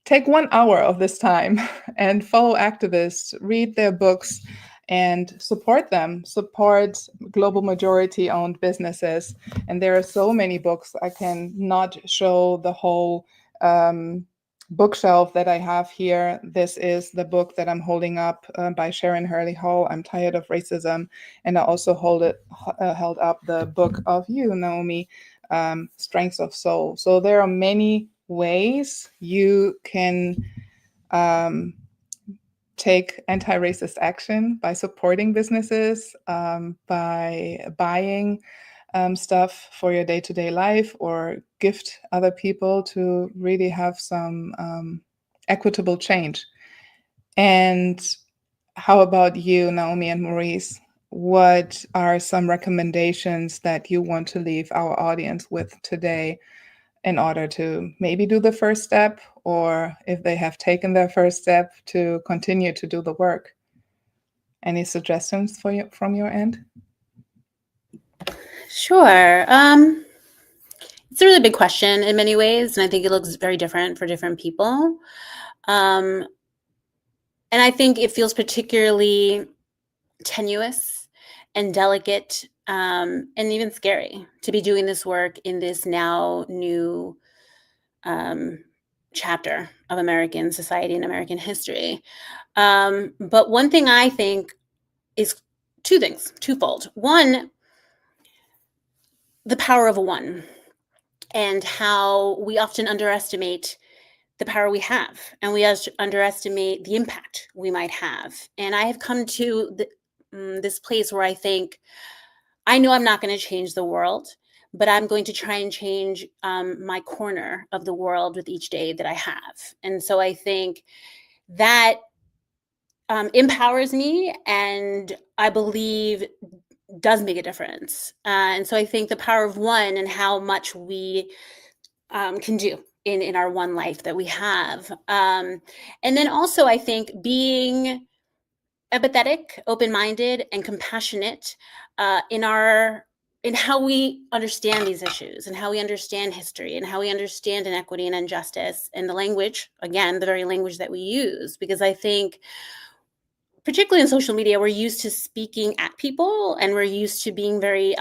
take 1 hour of this time and follow activists, read their books, and support them. Support global majority owned businesses. And there are so many books. I can not show the whole bookshelf that I have here. This is the book that I'm holding up by Sharon Hurley Hall, I'm Tired of Racism. And I also held up the book of you, Naomi, Strengths of Soul. So there are many ways you can take anti-racist action by supporting businesses, by buying stuff for your day-to-day life, or gift other people to really have some equitable change. And how about you, Naomi and Maurice? what are some recommendations that you want to leave our audience with today in order to maybe do the first step, or if they have taken their first step, to continue to do the work? Any suggestions for you from your end? Sure. It's a really big question in many ways, and I think it looks very different for different people. And I think it feels particularly tenuous and delicate, and even scary to be doing this work in this now new chapter of American society and American history. But one thing I think is twofold. One, the power of a one, and how we often underestimate the power we have, and we underestimate the impact we might have. And I have come to this place where I think, I know I'm not going to change the world, but I'm going to try and change my corner of the world with each day that I have. And so I think that empowers me, and I believe does make a difference. And so I think the power of one, and how much we can do in our one life that we have. And then also, I think being empathetic, open-minded, and compassionate in how we understand these issues, and how we understand history, and how we understand inequity and injustice, and the language, again, the very language that we use. Because I think, particularly in social media, we're used to speaking at people, and we're used to being very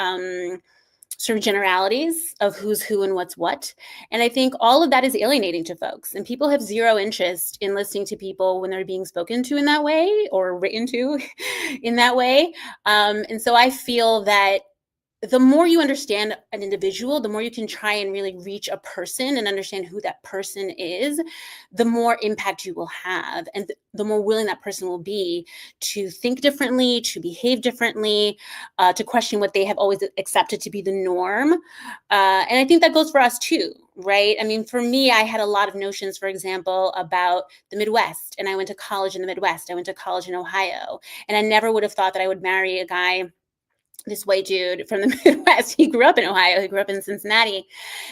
sort of generalities of who's who and what's what. And I think all of that is alienating to folks, and people have zero interest in listening to people when they're being spoken to in that way, or written to in that way. And so I feel that the more you understand an individual, the more you can try and really reach a person and understand who that person is, the more impact you will have, and the more willing that person will be to think differently, to behave differently, to question what they have always accepted to be the norm. And I think that goes for us too, right? I mean, for me, I had a lot of notions, for example, about the Midwest, and I went to college in the Midwest. I went to college in Ohio, and I never would have thought that I would marry a guy, this white dude from the Midwest. He grew up in Ohio. He grew up in Cincinnati.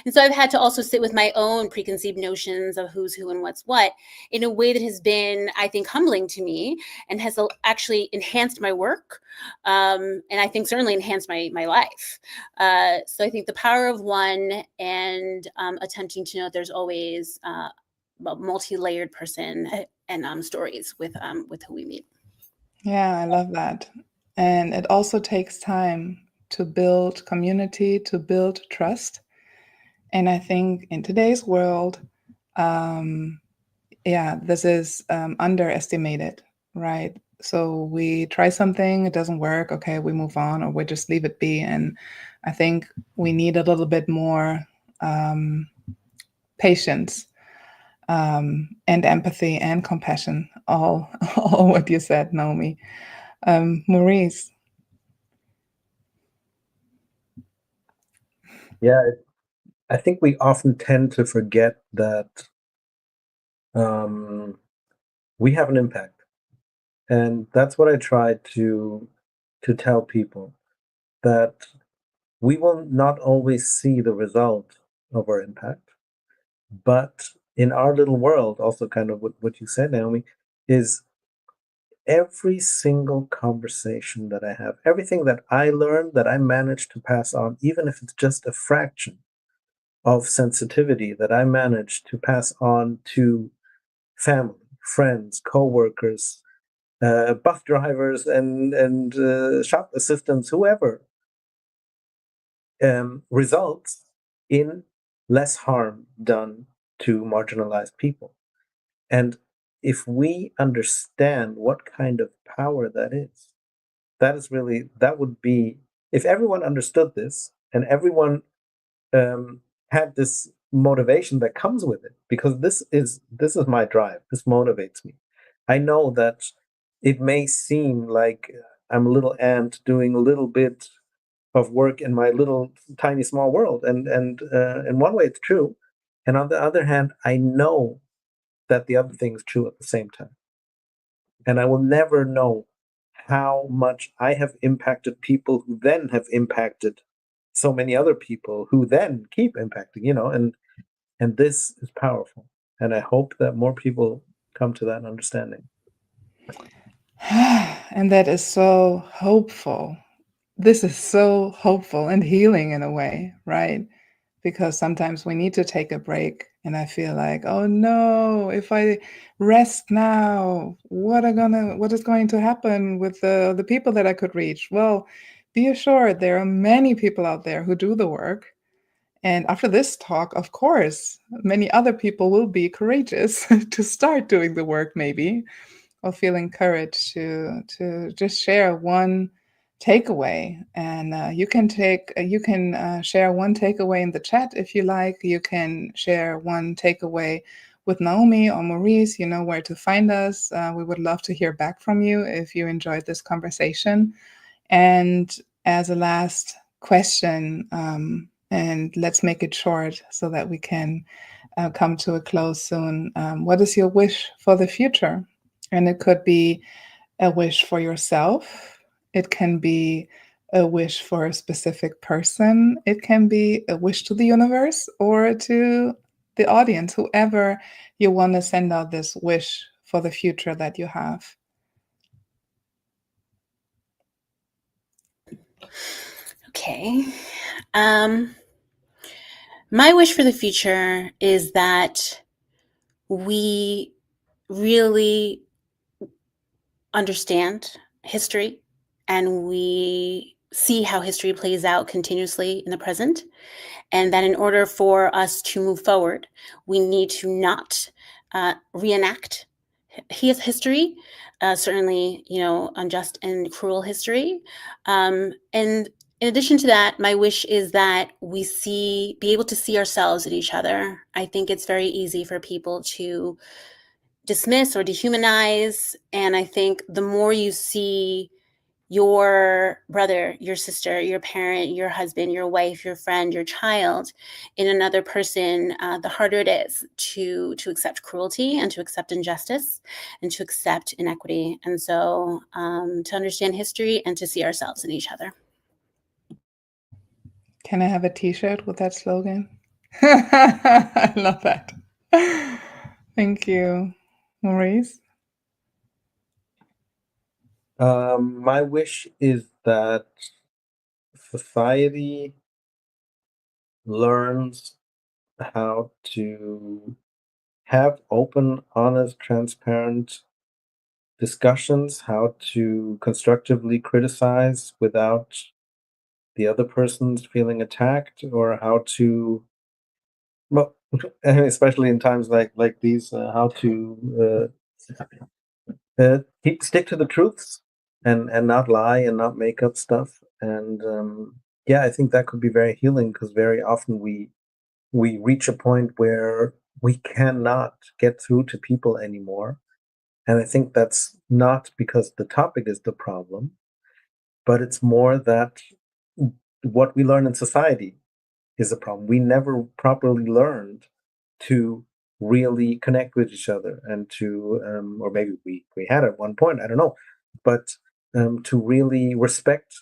And so I've had to also sit with my own preconceived notions of who's who and what's what in a way that has been, I think, humbling to me, and has actually enhanced my work. And I think certainly enhanced my life. So I think the power of one, and attempting to know that there's always a multi-layered person, and stories with who we meet. Yeah, I love that. And it also takes time to build community, to build trust. And I think in today's world, this is underestimated, right? So we try something, it doesn't work, okay, we move on, or we just leave it be. And I think we need a little bit more patience, and empathy and compassion, all what you said, Naomi. Maurice. Yeah, I think we often tend to forget that we have an impact, and that's what I try to tell people, that we will not always see the result of our impact, but in our little world, also kind of what you said, Naomi, is every single conversation that I have, everything that I learned, that I manage to pass on, even if it's just a fraction of sensitivity that I manage to pass on to family, friends, co-workers, bus drivers, and shop assistants, whoever, results in less harm done to marginalized people. And if we understand what kind of power that is, that would be, if everyone understood this, and everyone had this motivation that comes with it, because this is my drive. This motivates me. I know that it may seem like I'm a little ant doing a little bit of work in my little tiny small world, and in one way it's true, and on the other hand, I know that the other thing is true at the same time, and I will never know how much I have impacted people who then have impacted so many other people who then keep impacting, and this is powerful. And I hope that more people come to that understanding. And that is so hopeful. This is so hopeful and healing in a way, right? Because sometimes we need to take a break, and I feel like, oh no, if I rest now, what is going to happen with the people that I could reach? Well, be assured there are many people out there who do the work. And after this talk, of course, many other people will be courageous to start doing the work, maybe, or feel encouraged to just share one takeaway. And you can share one takeaway in the chat if you like. You can share one takeaway with Naomi or Maurice. You know where to find us. We would love to hear back from you if you enjoyed this conversation. And as a last question, and let's make it short so that we can come to a close soon. What is your wish for the future? And it could be a wish for yourself. It can be a wish for a specific person. It can be a wish to the universe or to the audience, whoever you want to send out this wish for the future that you have. Okay. My wish for the future is that we really understand history and we see how history plays out continuously in the present, and that in order for us to move forward, we need to not reenact history, certainly, unjust and cruel history. And in addition to that, my wish is that we be able to see ourselves in each other. I think it's very easy for people to dismiss or dehumanize. And I think the more you see your brother, your sister, your parent, your husband, your wife, your friend, your child in another person, the harder it is to accept cruelty and to accept injustice and to accept inequity. And so to understand history and to see ourselves in each other. Can I have a t-shirt with that slogan? I love that. Thank you. Maurice? My wish is that society learns how to have open, honest, transparent discussions, how to constructively criticize without the other person's feeling attacked, or how to, well, especially in times like these, how to stick to the truths and not lie and not make up stuff. And I think that could be very healing, because very often we reach a point where we cannot get through to people anymore. And I think that's not because the topic is the problem, but it's more that what we learn in society is a problem. We never properly learned to really connect with each other and to, or maybe we had at one point, I don't know, but to really respect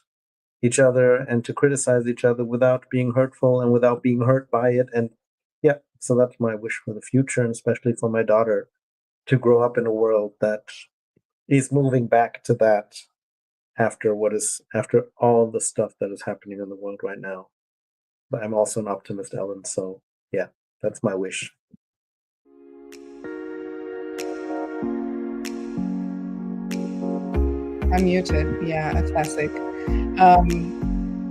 each other and to criticize each other without being hurtful and without being hurt by it. And so that's my wish for the future, and especially for my daughter, to grow up in a world that is moving back to that after all the stuff that is happening in the world right now. But I'm also an optimist, Ellen, so that's my wish. I'm muted. Yeah, a classic.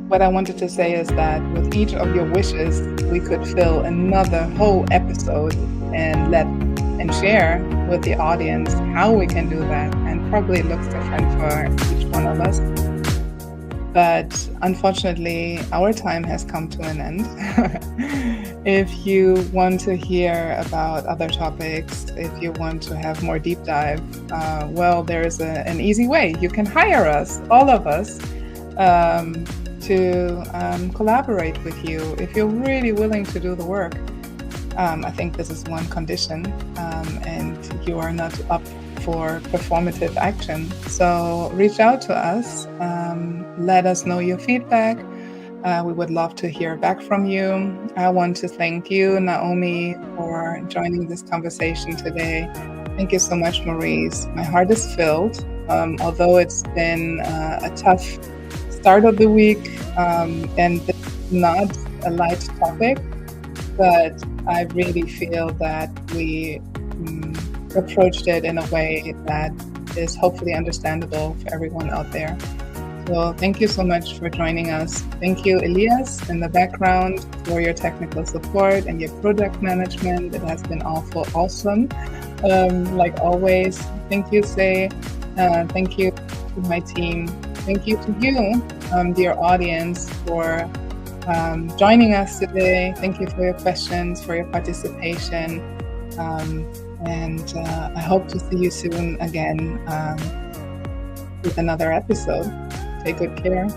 What I wanted to say is that with each of your wishes, we could fill another whole episode and share with the audience how we can do that. And probably it looks different for each one of us. But unfortunately, our time has come to an end. If you want to hear about other topics, if you want to have more deep dive, there's an easy way. You can hire us, all of us, to collaborate with you if you're really willing to do the work. I think this is one condition, and you are not up for performative action. So reach out to us, let us know your feedback. We would love to hear back from you. I want to thank you, Naomi, for joining this conversation today. Thank you so much, Maurice. My heart is filled, although it's been a tough start of the week, and this is not a light topic, but I really feel that we approached it in a way that is hopefully understandable for everyone out there. So thank you so much for joining us. Thank you, Elias, in the background for your technical support and your project management. It has been awesome, like always. Thank you, Say. Thank you to my team. Thank you to you, dear audience, for joining us today. Thank you for your questions, for your participation. And I hope to see you soon again with another episode. Take good care.